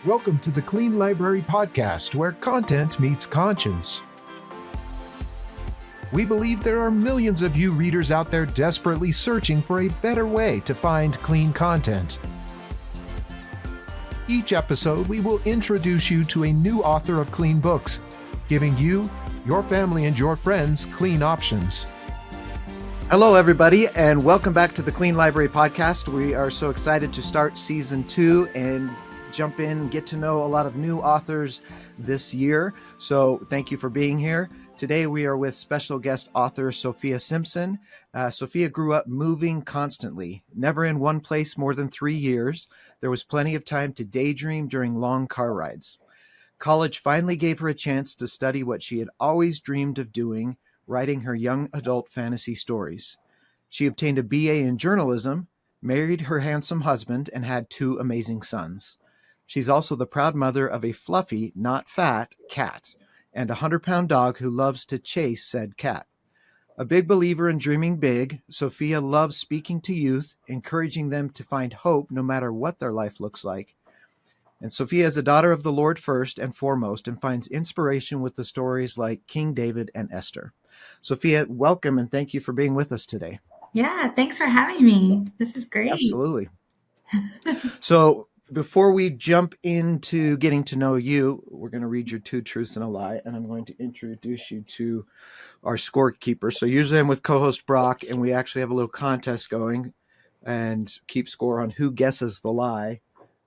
Welcome to the Clean Library Podcast, where content meets conscience. We believe there are millions of you readers out there desperately searching for a better way to find clean content. Each episode, we will introduce you to a new author of clean books, giving you, your family, and your friends clean options. Hello, everybody, and welcome back to the Clean Library Podcast. We are so excited to start Season 2 and jump in, get to know a lot of new authors this year. So thank you for being here. Today we are with special guest author Sofia Simpson. Sofia grew up moving constantly, never in one place more than 3 years. There was plenty of time to daydream during long car rides. College finally gave her a chance to study what she had always dreamed of doing, writing her young adult fantasy stories. She obtained a BA in journalism, married her handsome husband, and had 2 amazing sons. She's also the proud mother of a fluffy, not fat, cat, and a 100-pound dog who loves to chase said cat. A big believer in dreaming big, Sofia loves speaking to youth, encouraging them to find hope no matter what their life looks like. And Sofia is a daughter of the Lord first and foremost and finds inspiration with the stories like King David and Esther. Sofia, welcome and thank you for being with us today. Yeah, thanks for having me. This is great. Absolutely. So before we jump into getting to know you, we're going to read your 2 truths and a lie, and I'm going to introduce you to our scorekeeper. So usually I'm with co-host Brock, and we actually have a little contest going and keep score on who guesses the lie.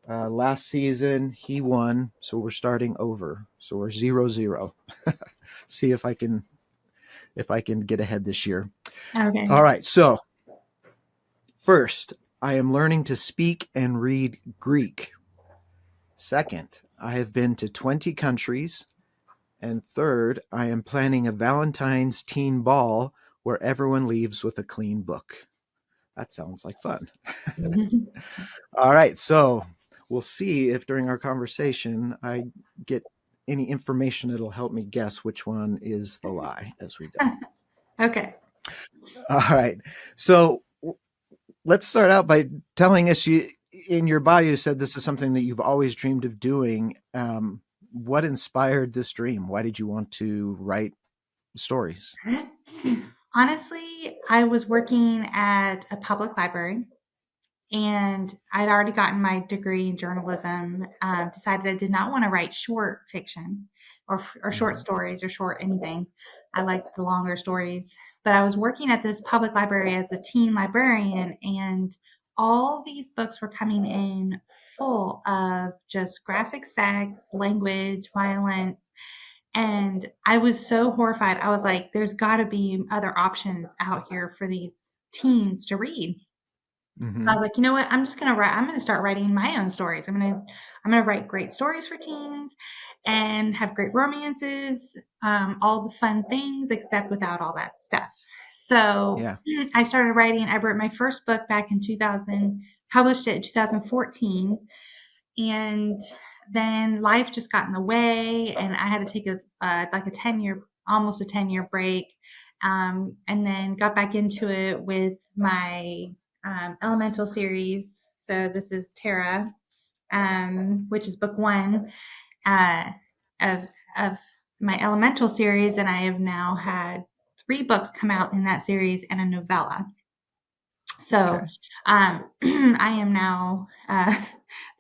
Last season he won, so we're starting over. So we're 0-0. See if I can get ahead this year. Okay. All right. So first, I am learning to speak and read Greek. Second, I have been to 20 countries. And third, I am planning a Valentine's teen ball where everyone leaves with a clean book. That sounds like fun. All right. So we'll see if during our conversation I get any information that'll help me guess which one is the lie as we go. Okay. All right. So let's start out by telling us, in your bio, you said this is something that you've always dreamed of doing. What inspired this dream? Why did you want to write stories? Honestly, I was working at a public library and I'd already gotten my degree in journalism. Decided I did not want to write short fiction or short stories or short anything. I liked the longer stories. But I was working at this public library as a teen librarian, and all these books were coming in full of just graphic sex, language, violence. And I was so horrified. I was like, there's got to be other options out here for these teens to read. Mm-hmm. I was like, you know what? I'm just gonna write. I'm gonna start writing my own stories. I'm gonna write great stories for teens, and have great romances, all the fun things, except without all that stuff. So Yeah. I started writing. I wrote my first book back in 2000, published it in 2014, and then life just got in the way, and I had to take like a 10-year, almost a 10-year break, and then got back into it with my elemental series. So this is Terra, which is book 1 uh, of of my elemental series, and I have now had 3 books come out in that series and a novella. So Okay. I am now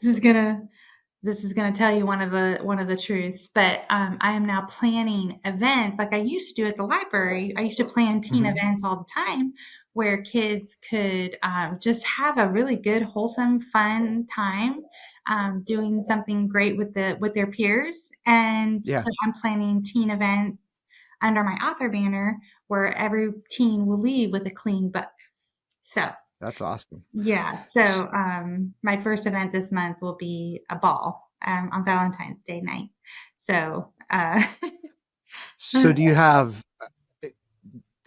this is gonna tell you one of the truths, but I am now planning events like I used to do at the library. I used to plan teen Mm-hmm. events all the time where kids could just have a really good, wholesome, fun time doing something great with their peers. And Yeah. so I'm planning teen events under my author banner where every teen will leave with a clean book. So That's awesome. yeah. So my first event this month will be a ball on Valentine's Day night. So So do you have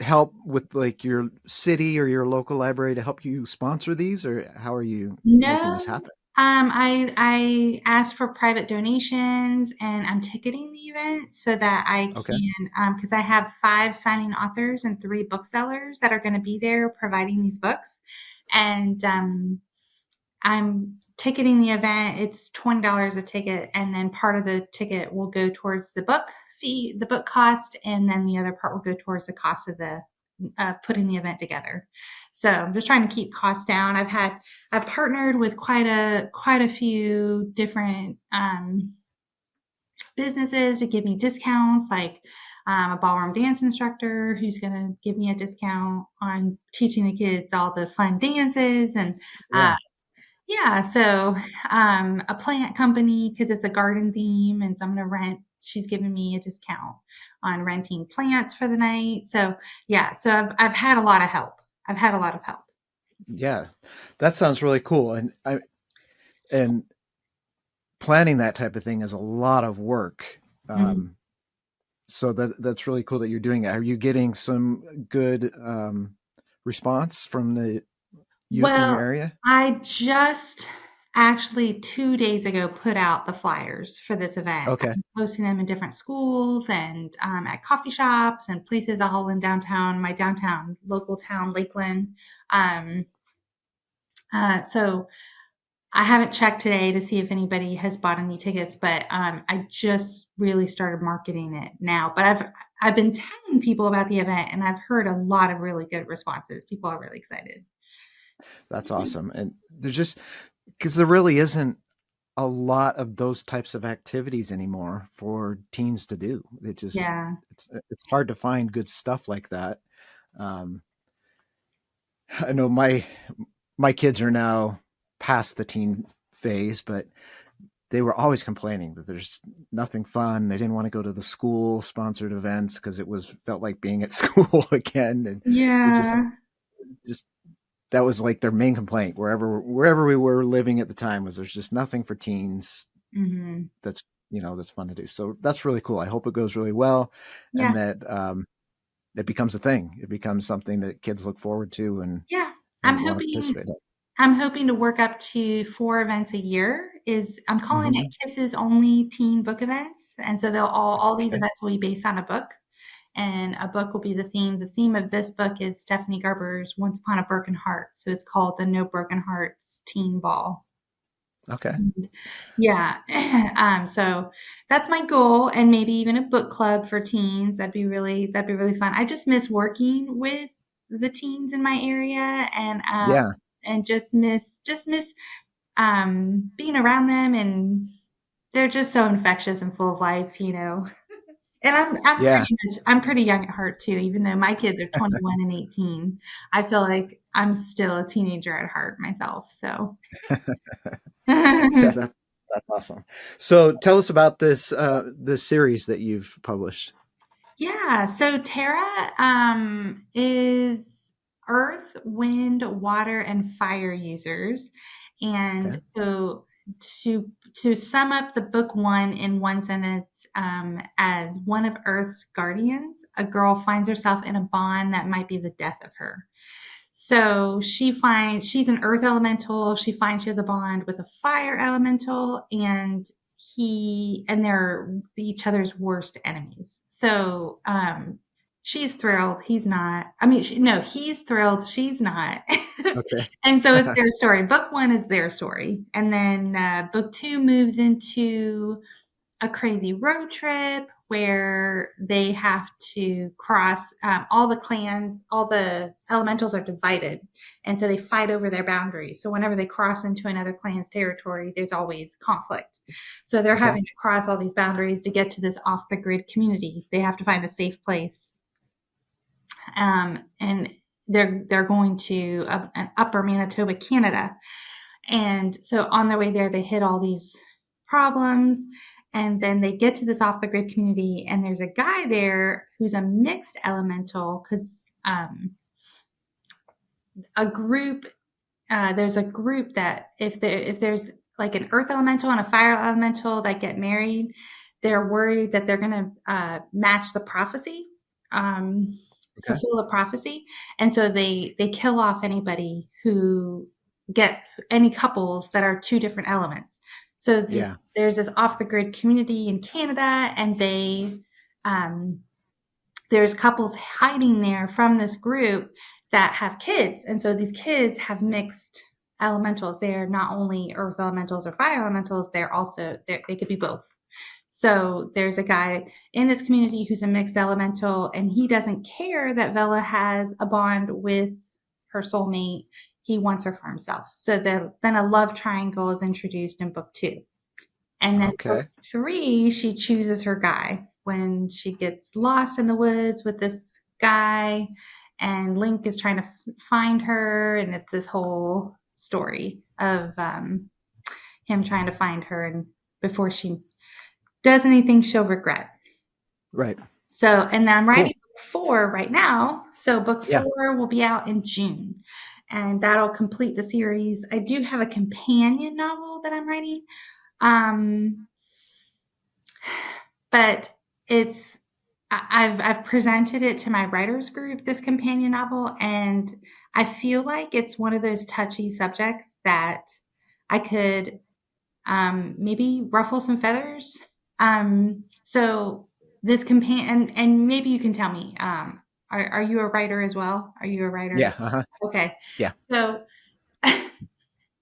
help with like your city or your local library to help you sponsor these, or how are you making no, this happen? I asked for private donations, and I'm ticketing the event so that I Okay. can because I have 5 signing authors and 3 booksellers that are going to be there providing these books, and I'm ticketing the event, it's $20 a ticket, and then part of the ticket will go towards the book fee, the book cost, and then the other part will go towards the cost of the putting the event together. So I'm just trying to keep costs down. I've partnered with quite a few different businesses to give me discounts, like a ballroom dance instructor who's going to give me a discount on teaching the kids all the fun dances. And Yeah. yeah, so a plant company, because it's a garden theme, and so I'm going to rent. She's giving me a discount on renting plants for the night. So yeah, so I've had a lot of help. I've had a lot of help. Yeah. That sounds really cool. And planning that type of thing is a lot of work. Mhm. Um, so that's really cool that you're doing it. Are you getting some good response from the youth in your Well, area? I just actually 2 days ago put out the flyers for this event. Okay. I'm posting them in different schools and at coffee shops and places all in downtown, my downtown local town, Lakeland. Um, so I haven't checked today to see if anybody has bought any tickets, but I just really started marketing it now. But I've been telling people about the event, and I've heard a lot of really good responses. People are really excited. That's awesome. And there's just because there really isn't a lot of those types of activities anymore for teens to do. Yeah. It's hard to find good stuff like that. Um, I know my kids are now past the teen phase, but they were always complaining that there's nothing fun. They didn't want to go to the school sponsored events because it was felt like being at school again, and it Yeah. just that was like their main complaint wherever we were living at the time was there's just nothing for teens Mhm. that's that's fun to do. So that's really cool. I hope it goes really well, and Yeah. that it becomes a thing. It becomes something that kids look forward to Yeah. I'm and want to hoping participate in. I'm hoping to work up to 4 events a year. I'm calling it Hmm. Kisses Only Teen Book Events, and so they'll all these Okay. events will be based on a book, and a book will be the theme. The theme of this book is Stephanie Garber's Once Upon a Broken Heart, so it's called the No Broken Hearts Teen Ball. Okay. And yeah, so that's my goal, and maybe even a book club for teens. That'd be really fun. I just miss working with the teens in my area, Yeah. and just miss being around them, and they're just so infectious and full of life. And Yeah. I'm pretty young at heart too, even though my kids are 21 and 18. I feel like I'm still a teenager at heart myself. So Yeah. That's awesome. So tell us about this series that you've published. yeah, so Terra is earth, wind, water, and fire users. Okay. And so to sum up the book one in one sentence, as one of Earth's guardians, a girl finds herself in a bond that might be the death of her. So she's an earth elemental. She finds she has a bond with a fire elemental, and they're each other's worst enemies. So she's thrilled. He's not. I mean, no, he's thrilled. She's not. Okay. And so it's their story. Book one is their story, and then book two moves into a crazy road trip where they have to cross all the clans, all the elementals are divided. And so they fight over their boundaries. So whenever they cross into another clan's territory, there's always conflict. So they're Okay. having to cross all these boundaries to get to this off the grid community. They have to find a safe place. And they're going to an upper Manitoba, Canada. And so on their way there, they hit all these problems. And then they get to this off the grid community, and there's a guy there who's a mixed elemental because a group, there's a group that if there's like an earth elemental and a fire elemental that get married, they're worried that they're going to match the prophecy, um, Okay. fulfill the prophecy, and so they kill off anybody who get any couples that are two different elements. So Yeah. there's this off the grid community in Canada, and um, there's couples hiding there from this group that have kids, and so these kids have mixed elementals. They're not only earth elementals or fire elementals, they could be both. So there's a guy in this community who's a mixed elemental, and he doesn't care that Vela has a bond with her soulmate. He wants her for himself. So then a love triangle is introduced in book 2. And then book Okay. 3, she chooses her guy when she gets lost in the woods with this guy, and Link is trying to find her, and it's this whole story of him trying to find her, and before she does anything she'll regret. Right. So, and I'm writing Cool. book 4 right now. So book Yeah. 4 will be out in June, and that'll complete the series. I do have a companion novel that I'm writing. But it's I've presented it to my writers group, this companion novel, and I feel like it's one of those touchy subjects that I could maybe ruffle some feathers. So this companion, and maybe you can tell me, are you a writer as well? Are you a writer? Yeah. Uh-huh. Okay. Yeah. So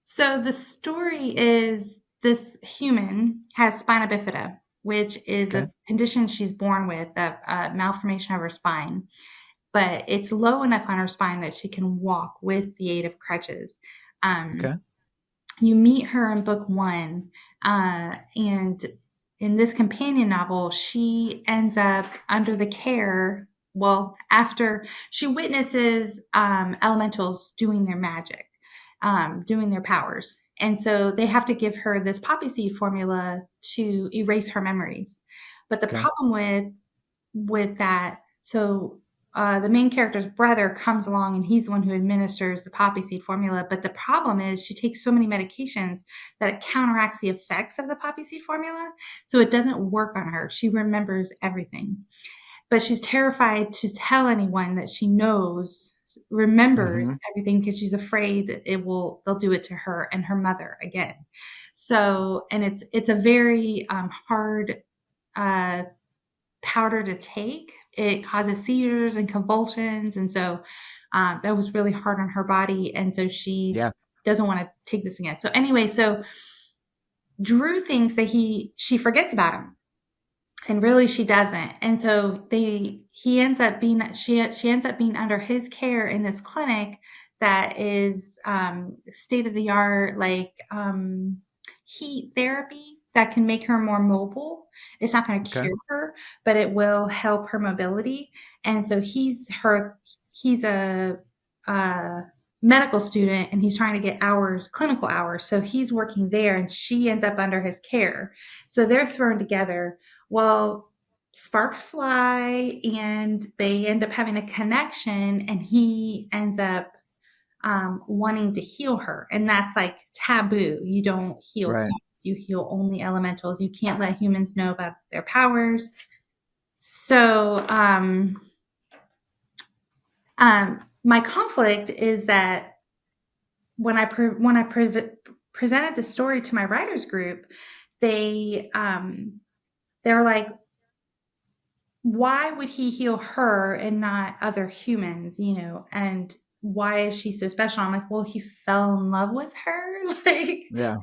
so the story is this human has spina bifida, which is Okay. a condition she's born with, a malformation of her spine. But it's low enough on her spine that she can walk with the aid of crutches. Okay. You meet her in book 1, and in this companion novel, she ends up under the care. Well, after she witnesses elementals doing their magic, doing their powers, and so they have to give her this poppy seed formula to erase her memories. But the Okay. problem with that, so the main character's brother comes along and he's the one who administers the poppy seed formula. But the problem is she takes so many medications that it counteracts the effects of the poppy seed formula. So it doesn't work on her. She remembers everything, but she's terrified to tell anyone that she remembers Mm-hmm. everything, because she's afraid that they'll do it to her and her mother again. So, and it's a very hard uh, powder to take. It causes seizures and convulsions, and so that was really hard on her body, and so she Yeah. doesn't want to take this again. So anyway, so Drew thinks that she forgets about him, and really she doesn't. And so he ends up being she ends up being under his care in this clinic that is state of the art, like heat therapy that can make her more mobile. It's not going to Okay. cure her, but it will help her mobility. And so he's a medical student, and he's trying to get clinical hours. So he's working there, and she ends up under his care. So they're thrown together. Well, sparks fly, and they end up having a connection, and he ends up wanting to heal her. And that's like taboo. You don't heal Right. humans, you heal only elementals. You can't let humans know about their powers. So, my conflict is that presented the story to my writers group, they they're like, why would he heal her and not other humans, and why is she so special? I'm like, well, he fell in love with her. Like, Yeah.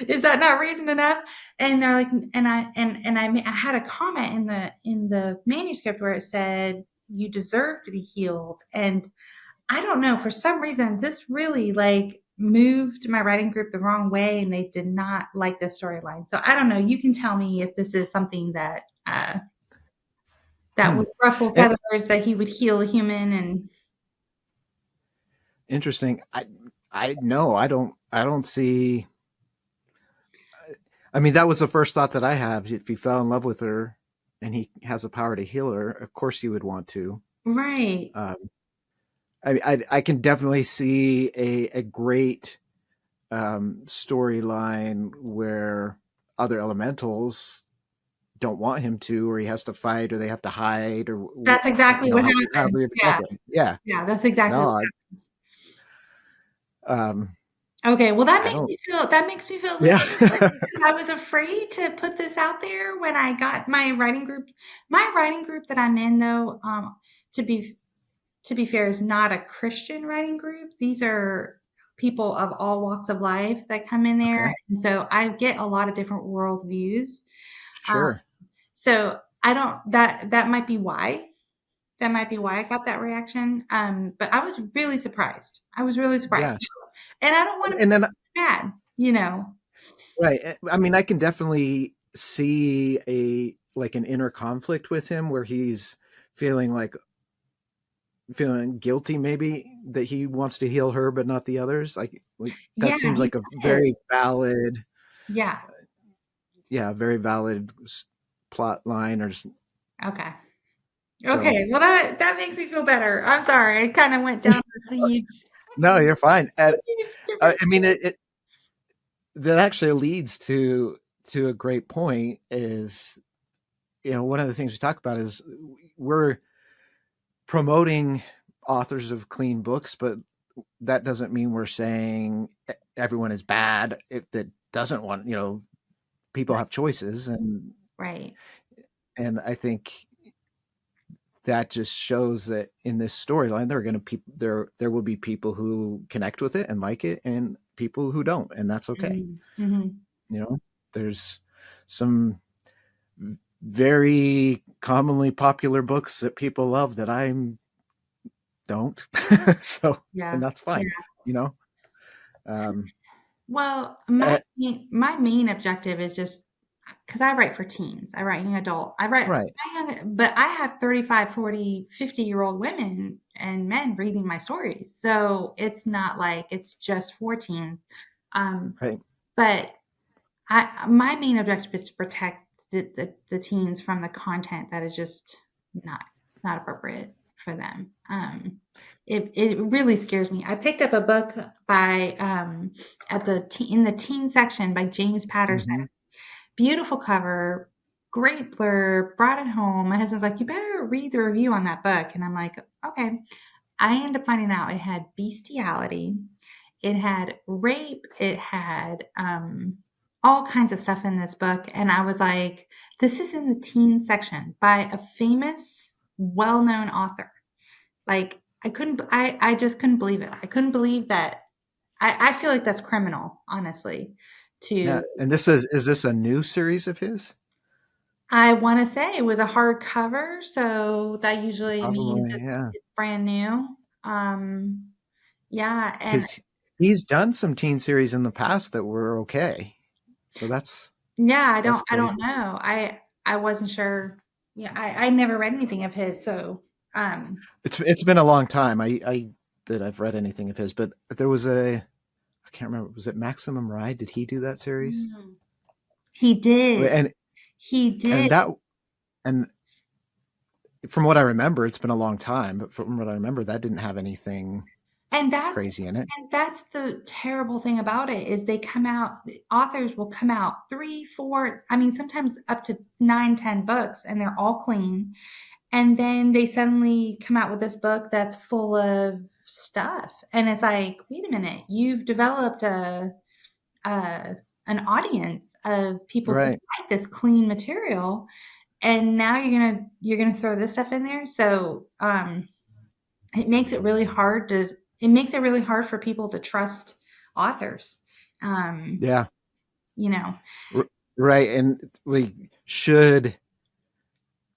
is that not reason enough? And they're like, and I had a comment in the manuscript where it said, you deserve to be healed. And I don't know, for some reason, this really like moved my writing group the wrong way, and they did not like the storyline. So I don't know. You can tell me if this is something that Hmm. would ruffle And feathers, that he would heal a human. And interesting. I no, I don't see. I mean, that was the first thought that I have. If he fell in love with her and he has the power to heal her, of course he would want to. right. Um, I can definitely see a great storyline where other elementals don't want him to, or he has to fight, or they have to hide, or That's exactly what happened. however you Yeah. happen. Yeah. Yeah, that's exactly what No, happened. um, Okay, well, I don't. that makes me feel a little Yeah. bit better, because I was afraid to put this out there when I got my writing group. My writing group that I'm in, though, to be fair, is not a Christian writing group. These are people of all walks of life that come in there, Okay. and so I get a lot of different world views. Um, Sure. so I don't that might be why. That might be why I got that reaction. But I was really surprised. I was really surprised. Yeah. And I don't want to And then be bad, you know. right. I mean, I can definitely see an inner conflict with him where he's feeling like feeling guilty maybe that he wants to heal her but not the others. Like Yeah, that seems he like a did. very valid, Yeah. yeah, very valid plot line or Okay. so. Okay. Well, that makes me feel better. I'm sorry. I kind of went down this No, you're fine. And huge I difference. mean, it that actually leads to a great point. Is one of the things we talk about is we're promoting authors of clean books, but that doesn't mean we're saying everyone is bad that doesn't want, people Right. have choices, Right. and I think that just shows that in this storyline there are going to there will be people who connect with it and like it and people who don't, and that's okay. Mm-hmm. you know there's some very commonly popular books that people love that I don't. So, and Yeah. that's Yeah. fine, you know um Well, my uh, my main objective is just because I write for teens. I write young adult. right, But I have 35, 40, 50-year-old women and men reading my stories. So it's not like it's just for teens. Um, right, but my main objective is to protect the teens from the content that is just not not appropriate for them. It really scares me. I picked up a book by in the teen section by James Patterson. hmm Beautiful cover, great blurb, brought it home. My husband's like, "You better read the review on that book." And I'm like, "Okay." I ended up finding out it had bestiality, it had rape, it had all kinds of stuff in this book. And I was like, this is in the teen section by a famous, well known author. Like, I just couldn't believe it. I couldn't believe that. I feel like that's criminal, honestly, yeah. to And is this a new series of his? I wanna say it was a hardcover, so that usually means Probably, yeah, it's brand new. Yeah, and because he's done some teen series in the past that were okay, so yeah, that's I don't crazy. know. I wasn't sure. Yeah, I never read anything of his, so, It's been a long time I that I've read anything of his, but there was I can't remember, was it Maximum Ride? Did he do that series? Mm. He did. and He and did. that and from what I remember, it's been a long time, but from what I remember, that didn't have anything And crazy in it. that's the terrible thing about it is they come out the authors will come out 3, 4, I mean, sometimes up to 9, 10 books, and they're all clean. And then they suddenly come out with this book that's full of stuff. And it's like, wait a minute, you've developed a an audience of people who Right. like this clean material, and now you're gonna throw this stuff in there. So it makes it really hard to it makes it really hard for people to trust authors. Um, Yeah. you know, R- right. And like, should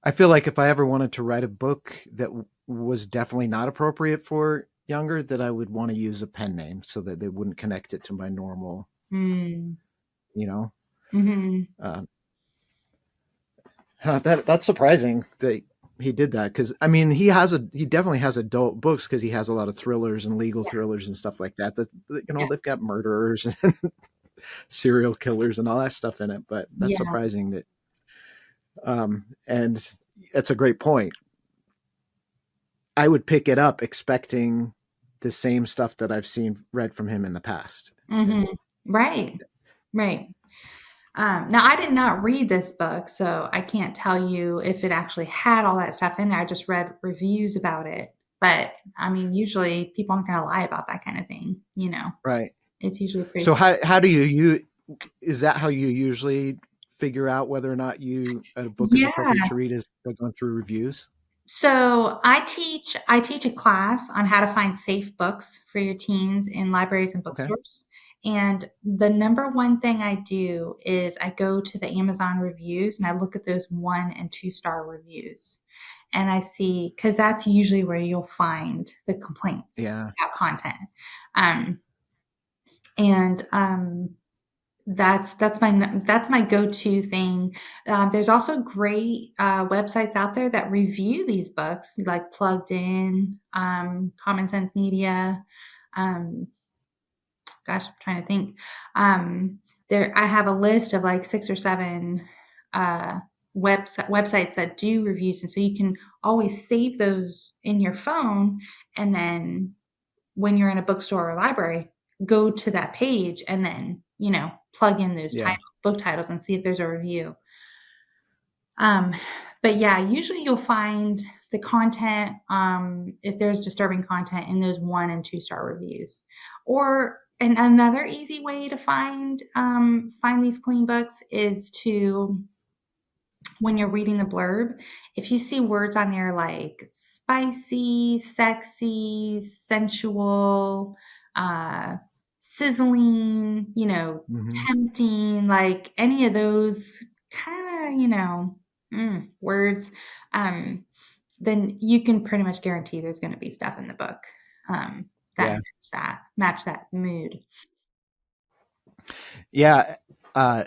I feel like if I ever wanted to write a book that was definitely not appropriate for younger, that I would want to use a pen name so that they wouldn't connect it to my normal, mm, you know. hmm Uh, that's surprising that he did that, because I mean he definitely has adult books because he has a lot of thrillers and legal yeah, thrillers and stuff like that. yeah, They've got murderers and serial killers and all that stuff in it. But that's yeah. surprising that and it's a great point. I would pick it up expecting the same stuff that I've seen read from him in the past. hmm And Right, right. Now, I did not read this book, so I can't tell you if it actually had all that stuff in there. I just read reviews about it. But I mean, usually people aren't going to lie about that kind of thing. right. It's usually pretty. So how do you is that how you usually figure out whether or not a book is Yeah, appropriate to read, is by going through reviews? So I teach a class on how to find safe books for your teens in libraries and Okay. bookstores. And the number one thing I do is I go to the Amazon reviews and I look at those 1 and 2 star reviews. And I see, because that's usually where you'll find the complaints Yeah. about content. Um, and that's my go-to thing. There's also great websites out there that review these books, like Plugged In, Common Sense Media. Um, gosh, I'm trying to think. There, I have a list of like 6 or 7 uh, websites that do reviews, and so you can always save those in your phone, and then when you're in a bookstore or library, go to that page and then, plug in those Yeah. book titles and see if there's a review. Um, but yeah, usually you'll find the content, if there's disturbing content in those 1 and 2 star reviews. Or and another easy way to find these clean books is to, when you're reading the blurb, if you see words on there like spicy, sexy, sensual, uh, sizzling, Hmm. tempting, like any of those kind of, words, um, then you can pretty much guarantee there's going to be stuff in the book that Yeah. match that mood. Yeah. Uh,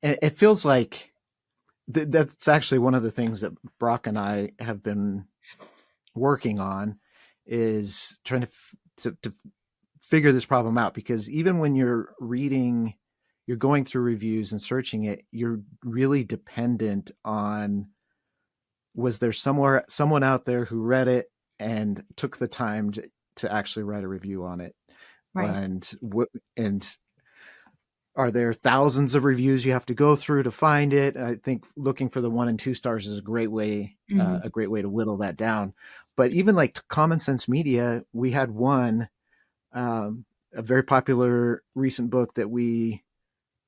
it feels like that's actually one of the things that Brock and I have been working on is trying to figure this problem out, because even when you're going through reviews and searching it, you're really dependent on, was there someone out there who read it and took the time to actually write a review on it, Right. and are there thousands of reviews you have to go through to find it? I think looking for the 1 and 2 stars is Hmm. a great way to whittle that down. But even like Common Sense Media, we had one, a very popular recent book that we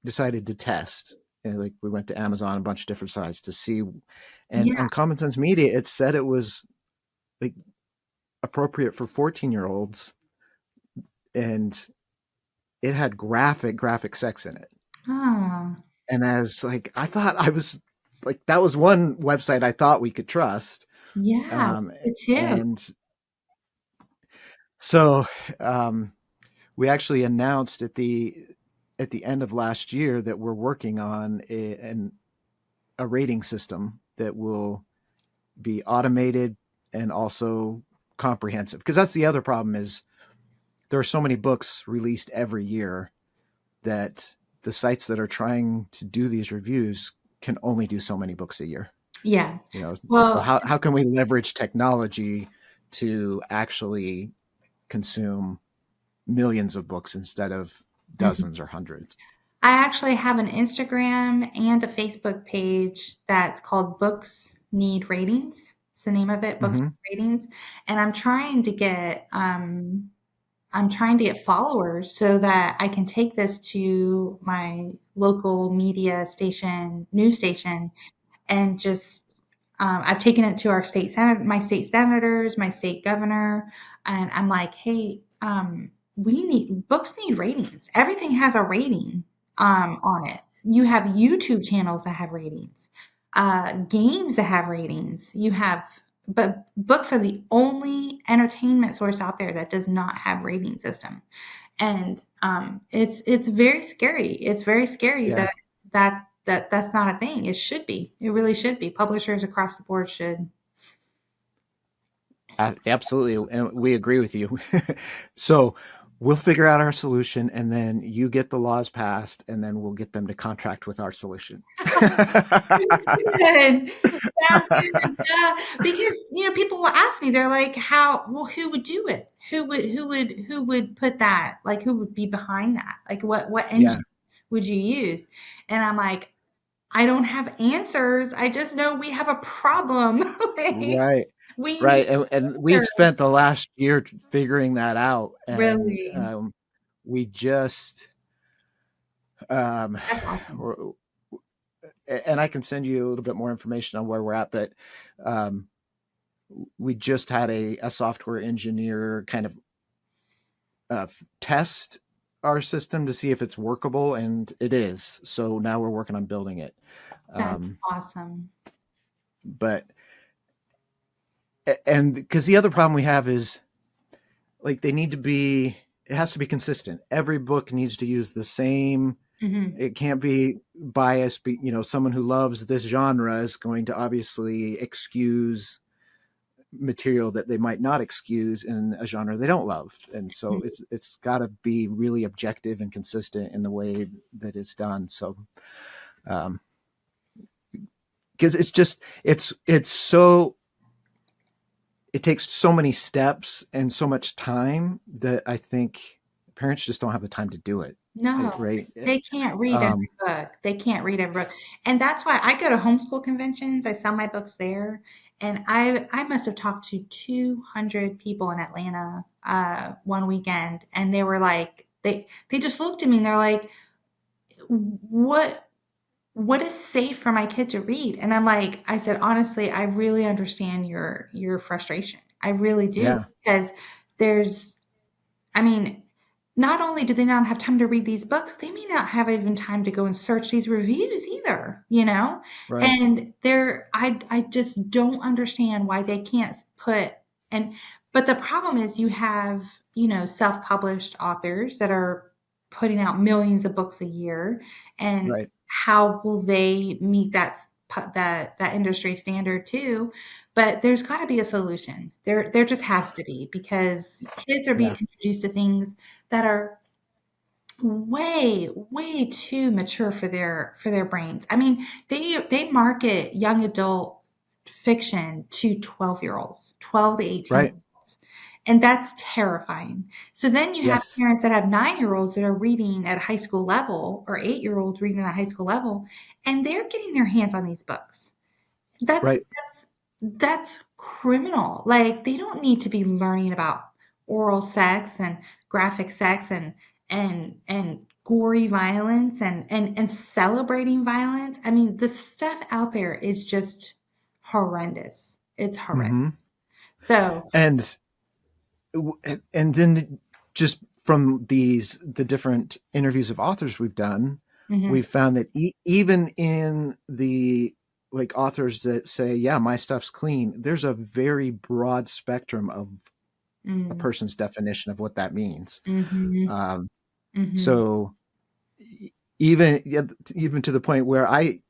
decided to test. And like we went to Amazon, a bunch of different sites to see, and Yeah. on Common Sense Media, it said it was like appropriate for 14-year-olds, and it had graphic sex in it. Ah, And I was like, I thought I was like, that was one website I thought we could trust. yeah. Um, Me too. and so we actually announced at the end of last year that we're working on a rating system that will be automated and also comprehensive. Because that's the other problem is there are so many books released every year that the sites that are trying to do these reviews can only do so many books a year. Yeah. You know, so Well, how can we leverage technology to actually consume millions of books instead of mhm. dozens or hundreds? I actually have an Instagram and a Facebook page that's called Books Need Ratings. It's the name of it, Books Hmm. Need Ratings. And I'm trying to get followers so that I can take this to my local media station, news station, and just I've taken it to my state senators, my state governor, and I'm like, hey, books need ratings. Everything has a rating on it. You have YouTube channels that have ratings, games that have ratings. But books are the only entertainment source out there that does not have rating system, and it's very scary. It's very scary Yeah, that's not a thing. It should be. It really should be. Publishers across the board should. absolutely. And we agree with you. So we'll figure out our solution, and then you get the laws passed, and then we'll get them to contract with our solution. Good. That's good. Yeah, because people will ask me. They're like, "How? Well, who would do it? Who would put that? Like, who would be behind that? Like, what Yeah, engine would you use?" And I'm like, I don't have answers. I just know we have a problem. Like, right. we Right. need And we've answers. spent the last year figuring that out. And Really. we just, um, That's awesome. and I can send you a little bit more information on where we're at, but we just had a software engineer kind of test our system to see if it's workable, and it is. So now we're working on building it. That's Um, awesome. but and because the other problem we have is like they need to be, it has to be consistent. Every book needs to use the same. Hmm. It can't be biased. Someone who loves this genre is going to obviously excuse material that they might not excuse in a genre they don't love, and so it's got to be really objective and consistent in the way that it's done. So um because it's so, it takes so many steps and so much time that I think parents just don't have the time to do it. No, Right. they can't read um every book. They can't read every book. And that's why I go to homeschool conventions. I sell my books there. And I must have talked to 200 people in Atlanta one weekend. And they were like, they just looked at me and they're like, what what is safe for my kid to read? And I'm like, I said, honestly, I really understand your frustration. I really do. yeah. Because there's I mean, not only do they not have time to read these books, they may not have even time to go and search these reviews either, you know? Right. And I just don't understand why they can't put and but the problem is you have, self-published authors that are putting out millions of books a year, and Right. how will they meet that industry standard too? But there's got to be a solution. There just has to be, because kids are being Yeah. introduced to things that are way, way too mature for their brains. I mean, they market young adult fiction to 12-year-olds, 12 to 18 Right. year olds. And that's terrifying. So then you have Yes. parents that have 9-year-olds that are reading at a high school level, or 8-year-olds reading at a high school level, and they're getting their hands on these books. That's Right. that's criminal. Like, they don't need to be learning about oral sex and graphic sex and gory violence and celebrating violence. I mean, the stuff out there is just horrendous. It's horrendous. Hmm. So, and and then just from the different interviews of authors we've done, mhm, we've found that even in the like authors that say, yeah, my stuff's clean, there's a very broad spectrum of a mm, person's definition of what that means. mhm, um, mhm, so even, yeah, even to the point where I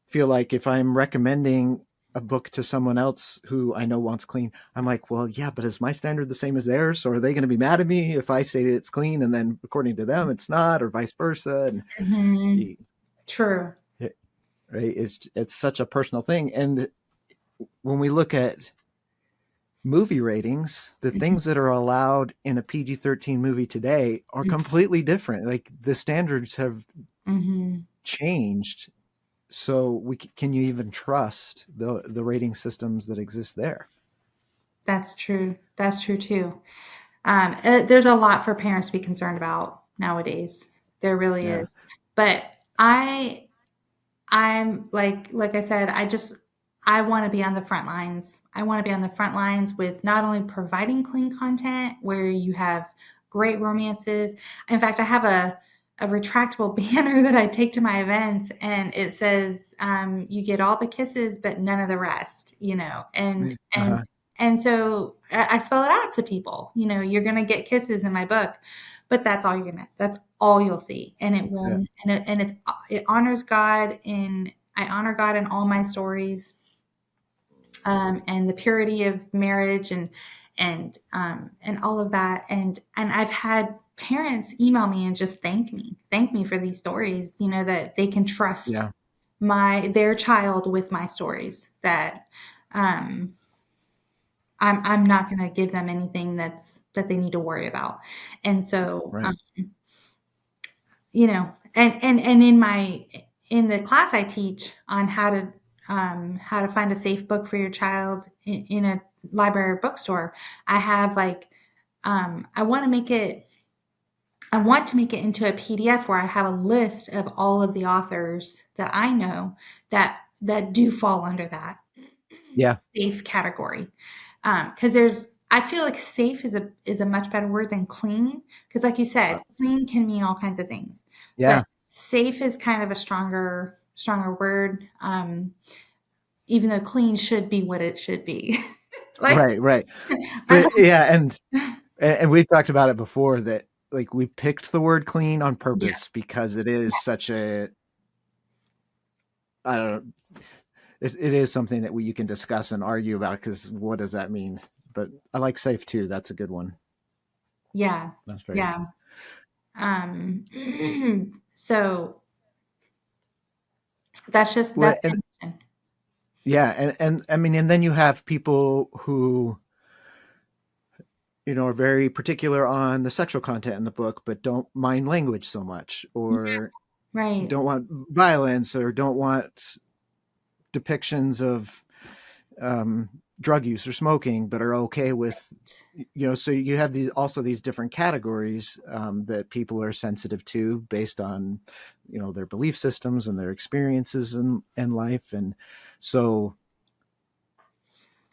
feel like if I'm recommending a book to someone else who I know wants clean, I'm like, well, yeah, but is my standard the same as theirs? Or are they going to be mad at me if I say it's clean and then according to them it's not, or vice versa? And mhm. it, True. right, it's such a personal thing. And when we look at movie ratings, the Mhm, things that are allowed in a PG-13 movie today are completely different. Like the standards have mhm. changed. So can you even trust the rating systems that exist there? That's true. That's true too. There's a lot for parents to be concerned about nowadays. There really Yeah. is. But I I'm like I said, I want to be on the front lines. I want to be on the front lines with not only providing clean content where you have great romances. In fact, I have a retractable banner that I take to my events, and it says, "You get all the kisses, but none of the rest." And Uh-huh. and so I spell it out to people. You're gonna get kisses in my book, but that's all you'll see, and it That's will it. it honors God, and I honor God in all my stories, and the purity of marriage, and all of that. And I've had parents email me and just thank me for these stories, that they can trust Yeah. their child with my stories, that um, I'm not going to give them anything that they need to worry about. And so, Right. and in the class I teach on how to find a safe book for your child in a library or bookstore, I have like I want to make it into a PDF where I have a list of all of the authors that I know that do fall under that. Yeah. safe category. Because I feel like safe is a much better word than clean. Because like you Uh, said, clean can mean all kinds of things, but yeah. safe is kind of a stronger word. Even though clean should be what it should be. Like Right. Right. I But yeah, and we've talked about it before that like we picked the word clean on yeah, purpose because it is such a I don't know it is something that you can discuss and argue about because what does that mean? But I like safe too. That's a good one. yeah, That's very yeah. Um, so well, that's and my mission. yeah, and I mean, and then you have people who are very particular on the sexual content in the book, but don't mind language so much, or Right. don't want violence, or don't want depictions of drug use or smoking, but are okay with so you have these different categories that people are sensitive to based on their belief systems and their experiences in life. And so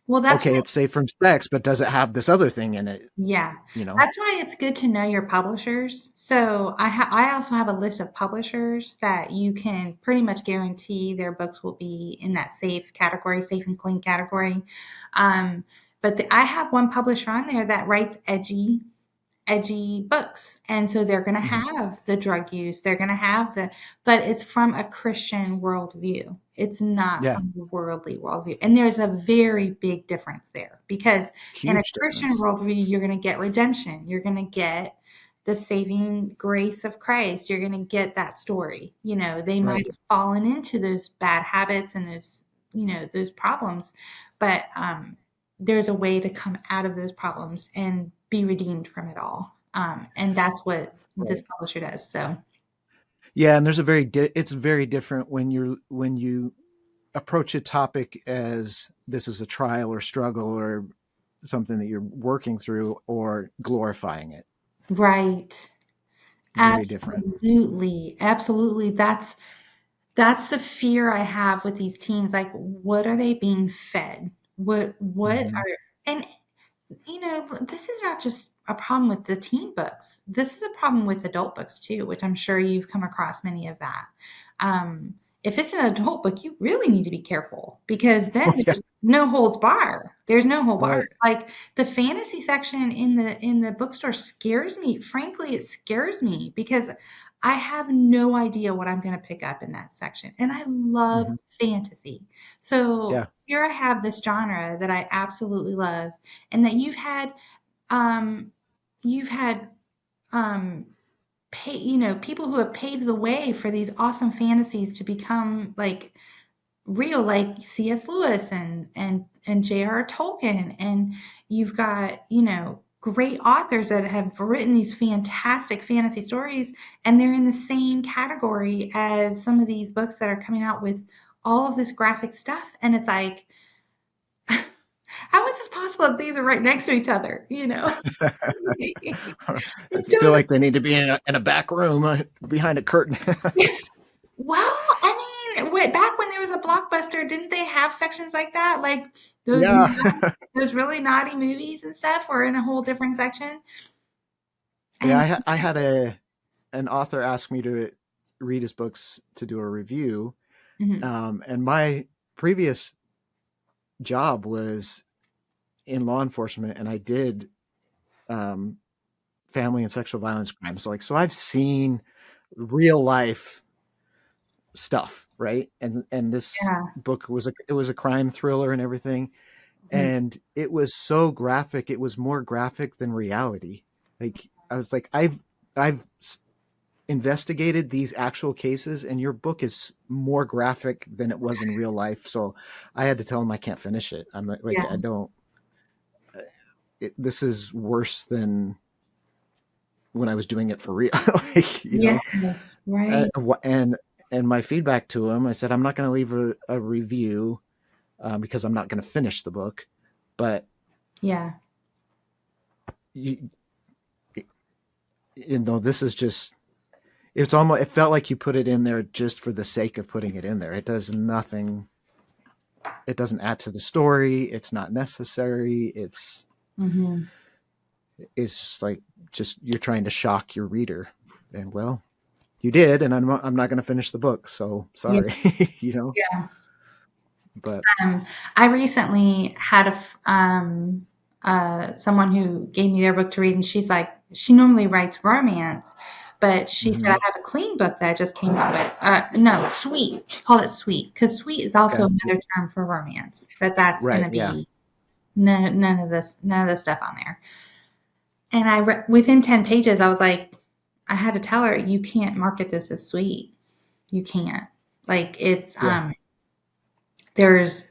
Well, that's okay, why it's safe from sex, but does it have this other thing in it? yeah. you know That's why it's good to know your publishers. So I also have a list of publishers that you can pretty much guarantee their books will be in that safe category, safe and clean category. Um, but I have one publisher on there that writes edgy books. And so they're going to Mhm. have the drug use, they're going to have but it's from a Christian worldview. It's not Yeah, from the worldly worldview. And there's a very big difference there because in a huge Christian difference. worldview, you're going to get redemption. You're going to get the saving grace of Christ. You're going to get that story. They might Right. have fallen into those bad habits and those problems, but there's a way to come out of those problems and be redeemed from it all. And that's what this Right. publisher does. So, Yeah, and there's it's very different when you approach a topic as this is a trial or struggle or something that you're working through, or glorifying it. right. Very different. Absolutely. Absolutely. That's the fear I have with these teens. Like, what are they being fed? What Hmm. are, and this is not just a problem with the teen books. This is a problem with adult books too, which I'm sure you've come across many of that. Um, if it's an adult book, you really need to be careful because then Oh yeah. there's no holds bar. There's no hold bar. Right. Like the fantasy section in the bookstore scares me. Frankly, it scares me because I have no idea what I'm going to pick up in that section. And I love Hmm. fantasy. So Yeah. here I have this genre that I absolutely love and that um, you've had people who have paved the way for these awesome fantasies to become like real, like C.S. Lewis and J.R. Tolkien, and you've got great authors that have written these fantastic fantasy stories, and they're in the same category as some of these books that are coming out with all of this graphic stuff, and it's like, how is this possible if these are right next to each other? I It feel don't. like they need to be in a back room behind a curtain. Well, I mean, back when there was a Blockbuster, didn't they have sections like that? Like those Yeah. those really naughty movies and stuff were in a whole different section. Yeah, And I had an author ask me to read his books to do a review, mhm, and my previous job was in law enforcement, and I did um, family and sexual violence crimes. So I've seen real life stuff, right? And this yeah, book was a crime thriller and everything, mhm, and it was so graphic. It was more graphic than reality. Like I was like, I've investigated these actual cases, and your book is more graphic than it was in real life. So I had to tell him I can't finish it. I'm like, I yeah, don't. This is worse than when I was doing it for real. like, yes, uh, right, and and my feedback to him, I said, I'm not going to leave a review because I'm not going to finish the book, but yeah, you, this is just. It's almost. It felt like you put it in there just for the sake of putting it in there. It does nothing. it doesn't add to the story. It's not necessary. Mm-hmm. It's like just you're trying to shock your reader, and well, you did, and I'm not going to finish the book, so Yeah. sorry, you know. Yeah. But I recently had someone who gave me their book to read, and she's like, she normally writes romance, but she said, I mhm, have a clean book that I just came out with. No, sweet. She called it sweet because sweet is also okay, another term for romance. That's going right, to yeah, be none of this stuff on there. And within 10 pages, I was like, I had to tell her, you can't market this as sweet. You can't. Like it's yeah, there's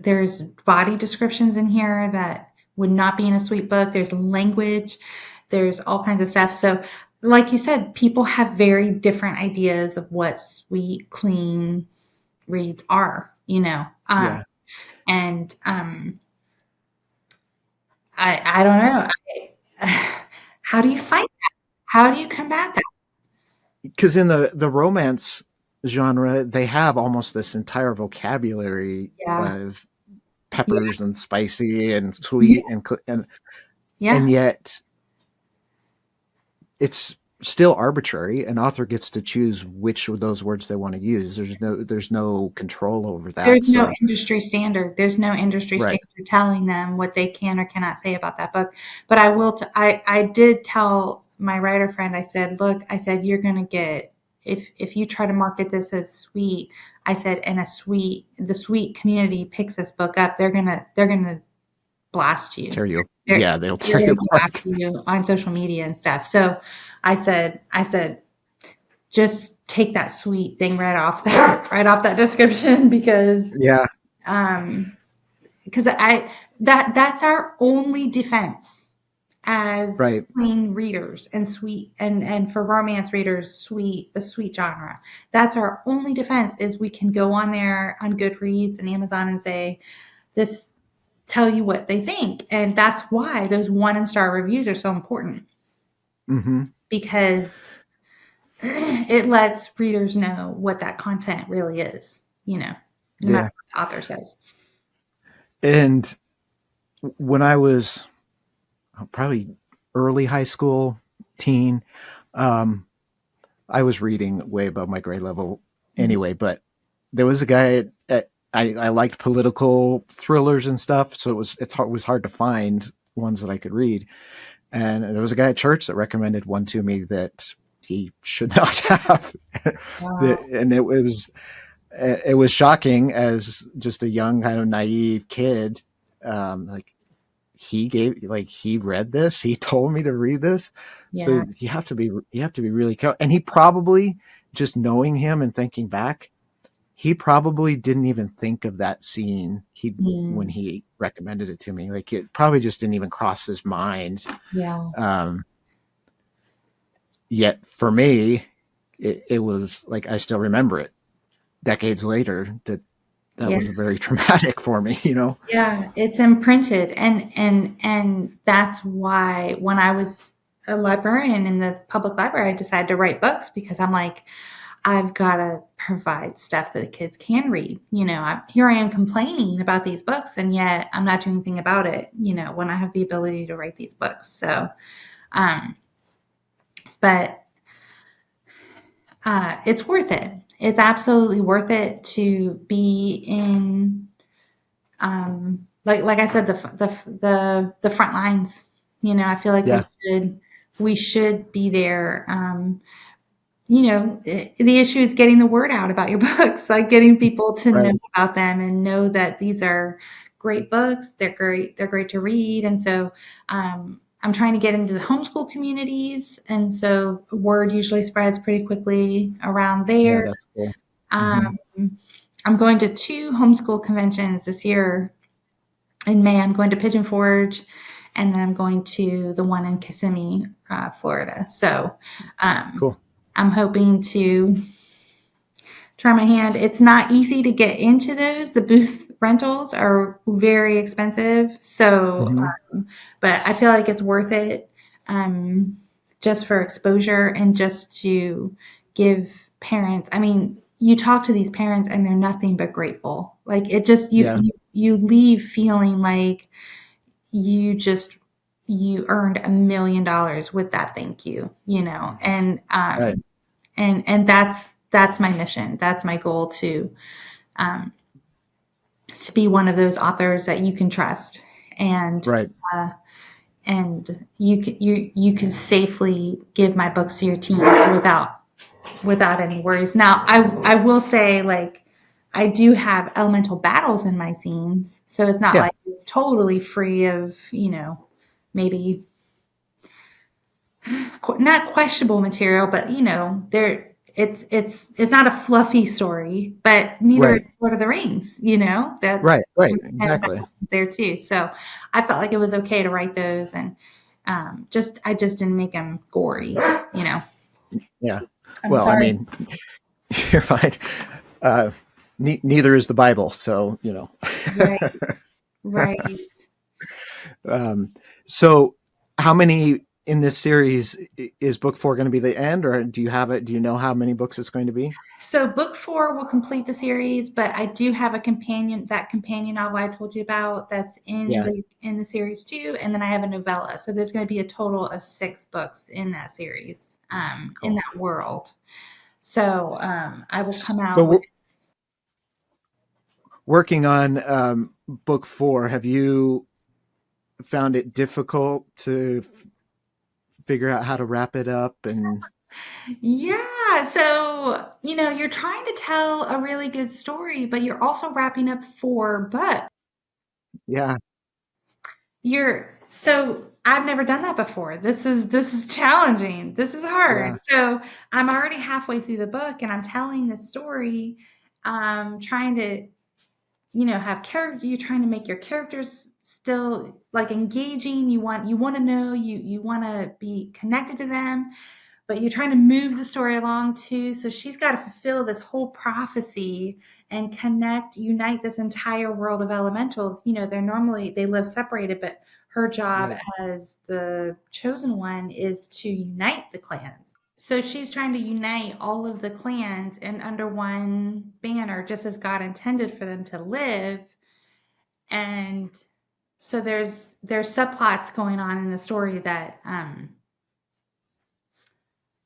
body descriptions in here that would not be in a sweet book. There's language, there's all kinds of stuff. So like you said, people have very different ideas of what sweet, clean reads are, yeah. and I don't know. How do you fight that? How do you combat that? Because in the romance genre, they have almost this entire vocabulary Yeah. of Yeah. peppers and spicy and Yeah. sweet and Yeah. yet it's still arbitrary. An author gets to choose which of those words they want to use. There's no control over that. There's no So industry standard. There's no industry right, standard telling them what they can or cannot say about that book. But I will. I did tell my writer friend. I said, look. I said you're going to get if you try to market this as sweet. I said, and the sweet community picks this book up. They're gonna blast you. tear you. They're Yeah, they'll they're tear you gonna go apart. after you on social media and stuff. So I said just take that sweet thing right off that description Yeah, um because that's our only defense as right. clean readers and sweet and for romance readers the sweet genre. That's our only defense is we can go on there on Goodreads and Amazon and say this, tell you what they think, and that's why those 1 star reviews are so important Hmm. because it lets readers know what that content really is, no matter Yeah. what the author says. And when I was probably early high school, teen, um, I was reading way above my grade level Mhm. anyway, but there was a guy I liked political thrillers and stuff, so it was hard to find ones that I could read. And there was a guy at church that recommended one to me that he should not have. Wow. And it was shocking as just a young kind of naive kid. Like he read this. He told me to read this. So Yeah. you have to be really careful. And he probably, just knowing him and thinking back, he probably didn't even think of that scene when Mm. he recommended it to me. Like it probably just didn't even cross his mind. Yeah. Um, Yet for me, it was like I still remember it decades later. That Yeah. was very traumatic for me. Yeah. It's imprinted. And that's why when I was a librarian in the public library, I decided to write books because I'm like, I've got to provide stuff that the kids can read. Here I am complaining about these books, and yet I'm not doing anything about it, when I have the ability to write these books. So, um, but it's worth it. It's absolutely worth it to be in, like I said, the front lines. I feel like we Yeah, should we should be there. The issue is getting the word out about your books, like getting people to know right. about them and know that these are great books. They're great to read. And so I'm trying to get into the homeschool communities. And so word usually spreads pretty quickly around Yeah, there. that's cool. Um, Hmm. I'm going to 2 homeschool conventions this year. In May, I'm going to Pigeon Forge, and then I'm going to the one in Kissimmee, Florida. So um, Cool. I'm hoping to try my hand. It's not easy to get into those. The booth rentals are very expensive. So, Hmm. but I feel like it's worth it um, just for exposure and just to give parents. I mean, you talk to these parents and they're nothing but grateful. Like it just Yeah. you leave feeling like you just you earned $1 million with that thank you, Right. and that's my mission. That's my goal um, to be one of those authors that you can trust, and Right. uh, and you can safely give my books to your team without any worries. Now, I will say, like, I do have elemental battles in my scenes, so it's not Yeah. like it's totally free of, maybe not questionable material, but there it's not a fluffy story, but neither is Right. Lord of the Rings. That Right. Right. has Exactly. battles there too. So I felt like it was okay to write those, and I just didn't make them gory. You know, Yeah. I'm Well, I sorry. mean, you're fine. Uh, neither is the Bible, so Right, right. um, so, how many in this series is book four going to be the end, or do you have it? Do you know how many books it's going to be? So book four will complete the series, but I do have that companion novel I told you about that's Yeah. in the series too, and then I have a novella. So there's going to be a total of 6 books in that series, in Cool. that world. So I will come So, out with. working on book four, have you found it difficult to figure out how to wrap it up? And Yeah, so you're trying to tell a really good story, but you're also wrapping up 4 books. yeah, I've never done that before. This is challenging. This is hard. yeah, So I'm already halfway through the book and I'm telling the story, trying to, have character. You're trying to make your characters still like engaging. You want to know, you want to be connected to them, but you're trying to move the story along too. So she's got to fulfill this whole prophecy and unite this entire world of elementals. They live separated, but her job right, as the chosen one is to unite the clans. So she's trying to unite all of the clans and under one banner, just as God intended for them to live. And so there's subplots going on in the story that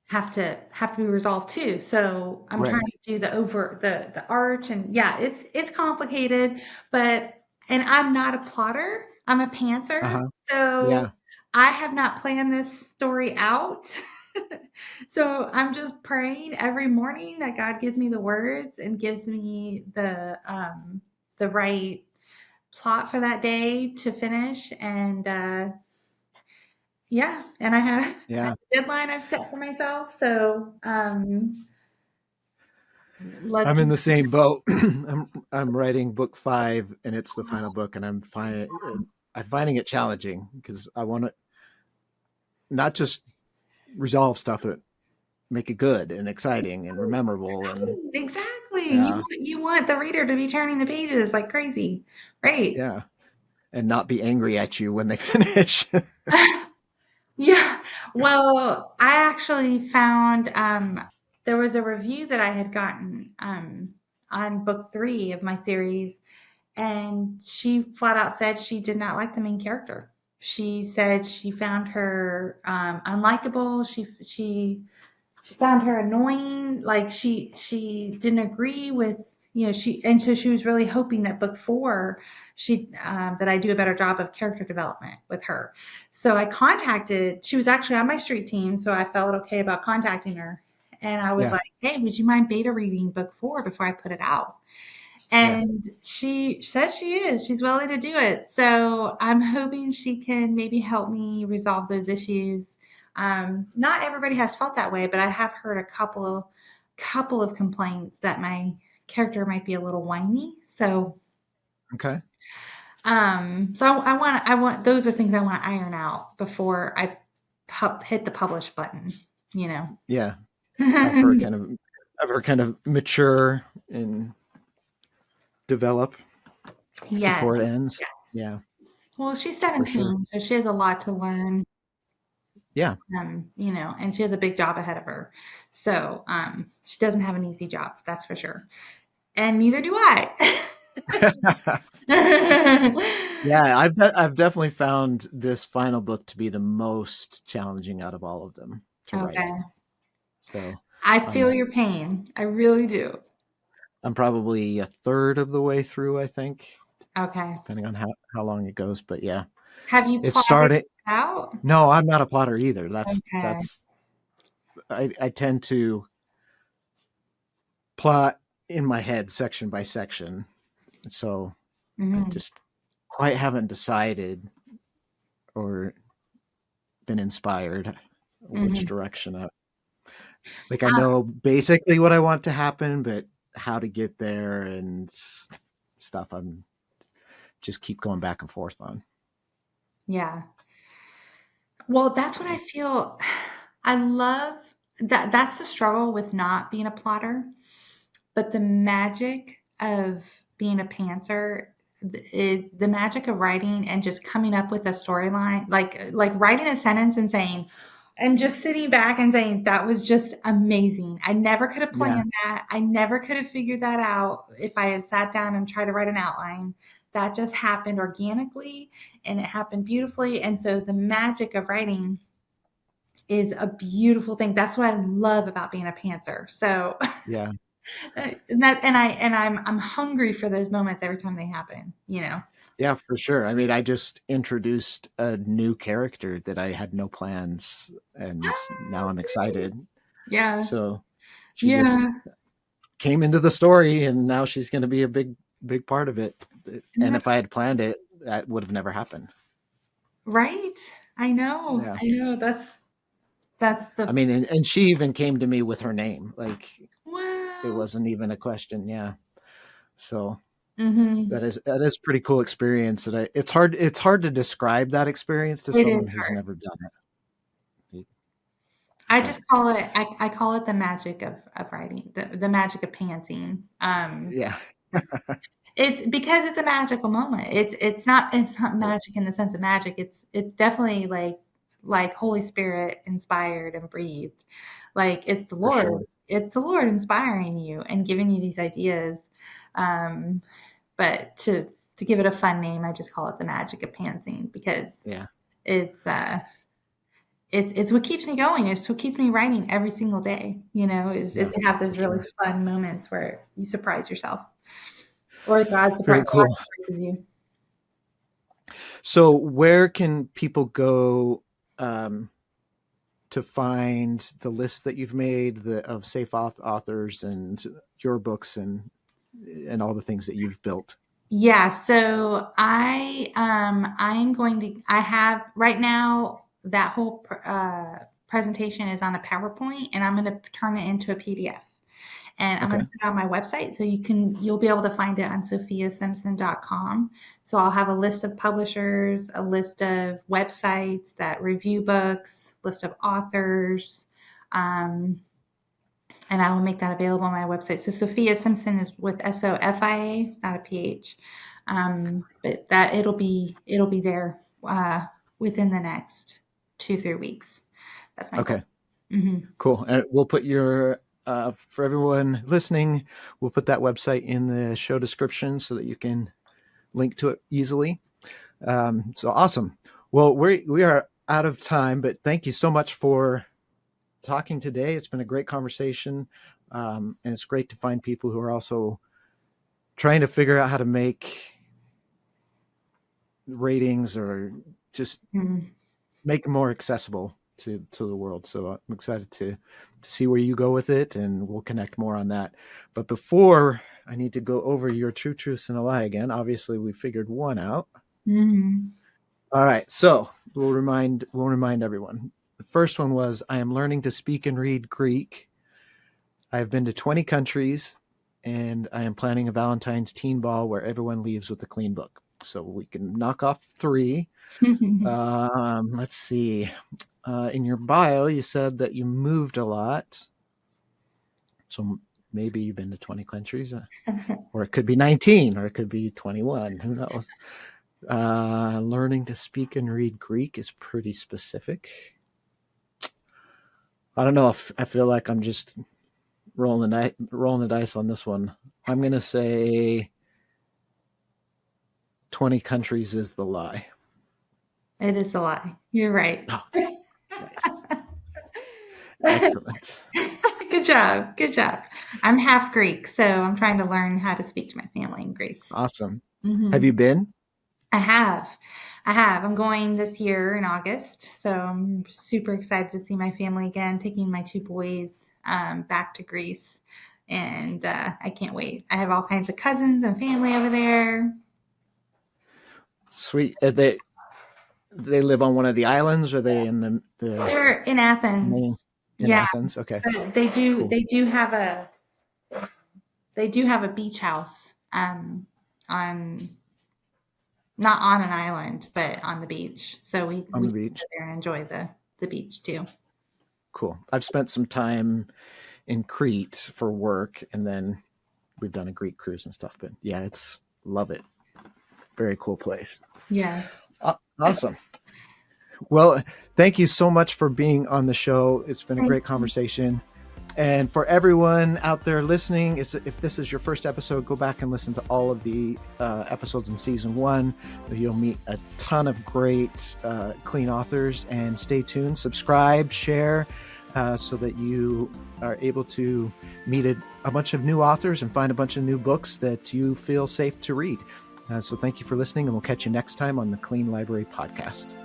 have to be resolved too. So I'm trying right. to do the arch, and yeah, it's complicated, but and I'm not a plotter. I'm a Uh pantser. huh. So Yeah, I have not planned this story out. So I'm just praying every morning that God gives me the words and gives me the right plot for that day to finish, and yeah, and I have yeah. a deadline I've set for myself. So let's I'm in just. the same boat. I'm writing book five, and it's the final book, and I'm finding it challenging because I want to not just resolve stuff, but make it good and exciting and memorable, and Exactly. yeah, You want the reader to be turning the pages like crazy, right? yeah, and not be angry at you when they finish. Yeah. Well, I actually found there was a review that I had gotten on book 3 of my series, and she flat out said she did not like the main character. She said she found her unlikable. She found her annoying. Like she didn't agree with, and so she was really hoping that book 4 that I do a better job of character development with her. So she was actually on my street team, so I felt okay about contacting her, and I was Yeah, like, hey, would you mind beta reading book 4 before I put it out? yeah, And she said she's willing to do it. So I'm hoping she can maybe help me resolve those issues. Not everybody has felt that way, but I have heard a couple of complaints that my character might be a little whiny. So okay, I want those are things I want to iron out before I hit the publish button, you know. yeah. Have her kind of have her kind of mature and develop Yes. before it ends. Yes. Yeah, Well, she's for sure. 17, so she has a lot to learn. Yeah, And she has a big job ahead of her. So she doesn't have an easy job, that's for sure. And neither do I. Yeah, I've definitely found this final book to be the most challenging out of all of them to write. Okay. So I feel I'm your pain. I really do. I'm probably a third of the way through, I think, Okay. depending on how long it goes. But yeah, Have you it plotted started. it out? No, I'm not a plotter either. Okay. I tend to plot in my head section by section. So I Mhm. just quite haven't decided or been inspired which Mhm. direction like I know basically what I want to happen, but how to get there and stuff I'm just keep going back and forth on. Yeah. Well, that's what I feel. I love that. That's the struggle with not being a plotter, but the magic of being a pantser, the magic of writing and just coming up with a storyline, like writing a sentence and saying, and just sitting back and saying that was just amazing. I never could have Yeah, planned that. I never could have figured that out if I had sat down and tried to write an outline. That just happened organically and it happened beautifully. And so the magic of writing is a beautiful thing. That's what I love about being a pantser. So yeah, I'm hungry for those moments every time they happen, you know. yeah, for sure. I mean, I just introduced a new character that I had no plans, and now I'm excited. Yeah. So she just Yeah. came into the story, and now she's going to be a big part of it. And And that's if I had planned it, that would have never happened. right. I know. Yeah. I know. That's I the mean, and she even came to me with her name. Like it wow. wasn't even a question. Yeah. So Mhm. that is pretty cool experience. It's hard to describe that experience to It someone is who's hard. never done it. I But just call it I call it the magic of writing, the magic of pantsing. yeah, It's because it's a magical moment. It's not magic in the sense of magic. It's definitely like Holy Spirit inspired and breathed. Like for sure. It's the Lord inspiring you and giving you these ideas. Um, but to give it a fun name, I just call it the magic of pantsing because Yeah, it's it's what keeps me going. It's what keeps me writing every single day. You know, is yeah, to have for those really sure. fun moments where you surprise yourself or God Very cool. surprises you. So where can people go um, to find the list that you've made of safe authors and your books and all the things that you've built? Yeah, so I'm going to I have right now that whole presentation is on a PowerPoint and I'm going to turn it into a PDF. And I'm going to Okay. put it on my website so you'll be able to find it on sofiasimpson.com. So I'll have a list of publishers, a list of websites that review books, list of authors, um, and I will make that available on my website. So Sofia Simpson is with SOFIA, it's not a PH, but that it'll be there within the next 2-3 weeks. That's my goal. Okay. Hmm. Cool. And we'll put your for everyone listening, we'll put that website in the show description so that you can link to it easily. So awesome. Well, we are out of time, but thank you so much for talking today. It's been a great conversation, and it's great to find people who are also trying to figure out how to make ratings or just Hmm. make them more accessible to the world. So I'm excited to see where you go with it, and we'll connect more on that. But before I need to go over your true truths and a lie again. Obviously, we figured one out. Hmm. All right, so we'll remind everyone. The first one was I am learning to speak and read Greek. I have been to 20 countries, and I am planning a Valentine's teen ball where everyone leaves with a clean book. So we can knock off three. Let's see. In your bio, you said that you moved a lot. So maybe you've been to 20 countries, or it could be 19, or it could be 21. Who knows? Learning to speak and read Greek is pretty specific. I don't know if I feel like I'm just rolling the dice on this one. I'm gonna say 20 countries is the lie. It is a lie. You're right. Oh, nice. Excellent. Good job. Good job. I'm half Greek, so I'm trying to learn how to speak to my family in Greece. Awesome. Hmm. Have you been? I have. I have. I'm going this year in August, so I'm super excited to see my family again, taking my two boys back to Greece. And I can't wait. I have all kinds of cousins and family over there. Sweet. They live on one of the islands, or are they in the They're in Athens. main in Yeah, Athens? Okay, but they do. cool. They do have a beach house on not on an island, but on the beach. So On we the can go beach. there and enjoy the beach too. Cool. I've spent some time in Crete for work, and then we've done a Greek cruise and stuff. But yeah, love it. Very cool place. Yeah. Awesome. Well, thank you so much for being on the show. It's been a Thank great conversation. And for everyone out there listening, if this is your first episode, go back and listen to all of the episodes in season 1. You'll meet a ton of great clean authors. And stay tuned, subscribe, share, so that you are able to meet a bunch of new authors and find a bunch of new books that you feel safe to read. So thank you for listening, and we'll catch you next time on the Clean Library Podcast.